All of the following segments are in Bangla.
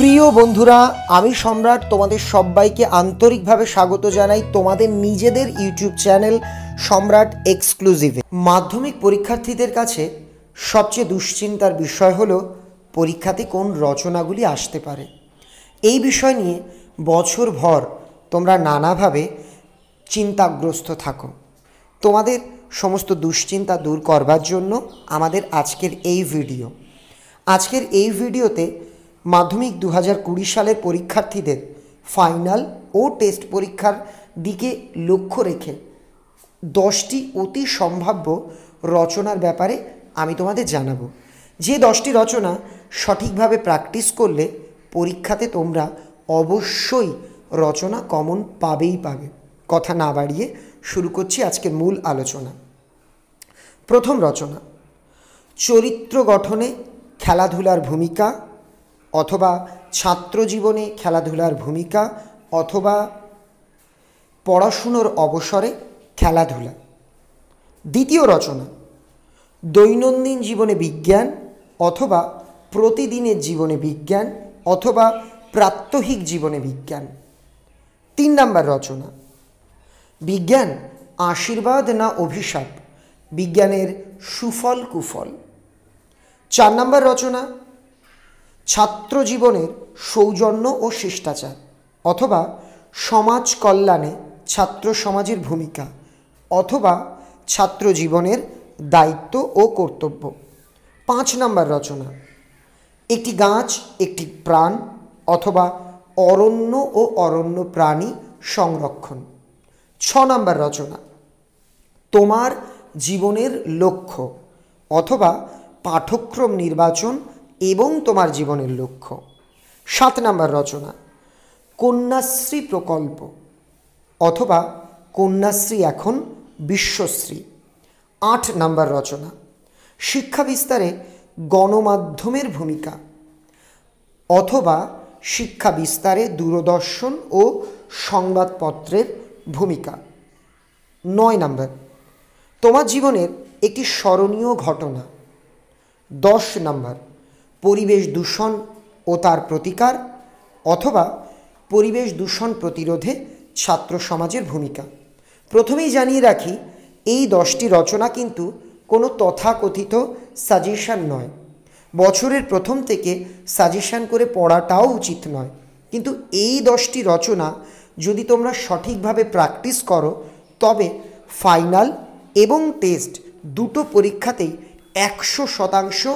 প্রিয় বন্ধুরা, আমি সম্রাট তোমাদের সবাইকে আন্তরিকভাবে স্বাগত জানাই তোমাদের নিজেদের ইউটিউব চ্যানেল সম্রাট এক্সক্লুসিভে। মাধ্যমিক পরীক্ষার্থীদের কাছে সবচেয়ে দুশ্চিন্তার বিষয় হলো পরীক্ষাতে কোন রচনাগুলি আসতে পারে। এই বিষয় নিয়ে বছরভর তোমরা নানাভাবে চিন্তাগ্রস্ত থাকো। তোমাদের সমস্ত দুশ্চিন্তা দূর করবার জন্য আমাদের আজকের এই ভিডিওতে মাধ্যমিক 2020 সালের পরীক্ষার্থীদের ফাইনাল ও টেস্ট পরীক্ষার দিকে লক্ষ্য রেখে 10টি অতি সম্ভাব্য রচনার ব্যাপারে আমি তোমাদের জানাবো। যে 10টি রচনা সঠিকভাবে প্র্যাকটিস করলে পরীক্ষাতে তোমরা অবশ্যই রচনা কমন পাবে। কথা না বাড়িয়ে শুরু করছি আজকের মূল আলোচনা। প্রথম রচনা, চরিত্র গঠনে খেলাধুলার ভূমিকা, অথবা ছাত্র জীবনে খেলাধুলার ভূমিকা, অথবা পড়াশুনোর অবসরে খেলাধুলা। দ্বিতীয় রচনা, দৈনন্দিন জীবনে বিজ্ঞান, অথবা প্রতিদিনের জীবনে বিজ্ঞান, অথবা প্রাত্যহিক জীবনে বিজ্ঞান। 3 নম্বর রচনা, বিজ্ঞান আশীর্বাদ না অভিশাপ, বিজ্ঞানের সুফল কুফল। 4 নম্বর রচনা, ছাত্র জীবনের সৌজন্য ও শিষ্টাচার, অথবা সমাজ কল্যাণে ছাত্র সমাজের ভূমিকা, অথবা ছাত্র জীবনের দায়িত্ব ও কর্তব্য। 5 নম্বর রচনা, একটি গাছ একটি প্রাণ, অথবা অরণ্য ও অরণ্য প্রাণী সংরক্ষণ। 6 নম্বর রচনা, তোমার জীবনের লক্ষ্য, অথবা পাঠ্যক্রম নির্বাচন এবং তোমার জীবনের লক্ষ্য। 7 নম্বর রচনা, কন্যাশ্রী প্রকল্প, অথবা কন্যাশ্রী এখন বিশ্বশ্রী। 8 নম্বর রচনা, শিক্ষা বিস্তারে গণমাধ্যমের ভূমিকা, অথবা শিক্ষা বিস্তারে দূরদর্শন ও সংবাদপত্রের ভূমিকা। 9 নম্বর, তোমার জীবনের একটি স্মরণীয় ঘটনা। 10 নম্বর, পরিবেশ দূষণ ও তার প্রতিকার, অথবা পরিবেশ দূষণ প্রতিরোধে ছাত্র সমাজের ভূমিকা। প্রথমেই জানিয়ে রাখি, এই 10টি রচনা কিন্তু কোনো তথাকথিত সাজেশন নয়। বছরের প্রথম থেকে সাজেশন করে পড়াটাও উচিত নয়, কিন্তু এই 10টি রচনা যদি তোমরা সঠিকভাবে প্র্যাকটিস করো তবে ফাইনাল এবং টেস্ট দুটো পরীক্ষাতেই 100%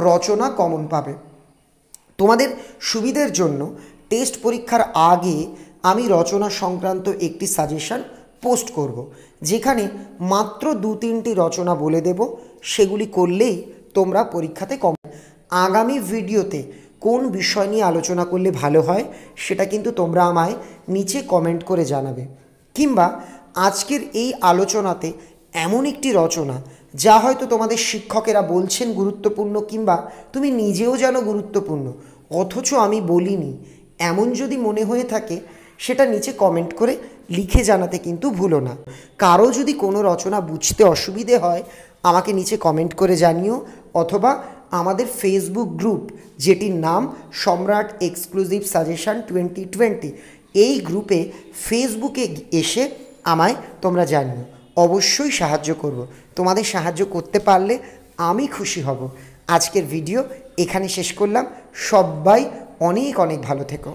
রচনা কমন পাবে। তোমাদের সুবিধের জন্য টেস্ট পরীক্ষার আগে আমি রচনা সংক্রান্ত একটি সাজেশন পোস্ট করব, যেখানে মাত্র 2-3টি রচনা বলে দেব, সেগুলি করলেই তোমরা পরীক্ষাতে কম। আগামী ভিডিওতে কোন বিষয় নিয়ে আলোচনা করলে ভালো হয় সেটা কিন্তু তোমরা আমায় নিচে কমেন্ট করে জানাবে, কিংবা আজকের এই আলোচনাতে এমন একটি রচনা যা হয়তো তোমাদের শিক্ষকেরা বলছেন গুরুত্বপূর্ণ, কিংবা তুমি নিজেও জানো গুরুত্বপূর্ণ, অথচ আমি বলিনি, এমন যদি মনে হয়ে থাকে সেটা নিচে কমেন্ট করে লিখে জানাতে কিন্তু ভুলো না। কারো যদি কোনো রচনা বুঝতে অসুবিধে হয় আমাকে নিচে কমেন্ট করে জানিও, অথবা আমাদের ফেসবুক গ্রুপ, যেটির নাম সম্রাট এক্সক্লুসিভ সাজেশন 2020, এই গ্রুপে ফেসবুকে এসে আমায় তোমরা জানিও। অবশ্যই সাহায্য করব, তোমাদের সাহায্য করতে পারলে আমি খুশি হব। আজকের ভিডিও এখানে শেষ করলাম। সবাই অনেক অনেক ভালো থেকো।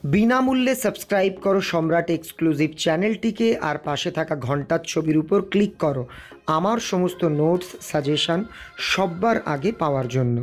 বিনামূল্যে সাবস্ক্রাইব করো সম্রাট এক্সক্লুসিভ চ্যানেলটিকে, আর পাশে থাকা ঘন্টার ছবির উপর ক্লিক করো আমার সমস্ত নোটস সাজেশন সবার আগে পাওয়ার জন্য।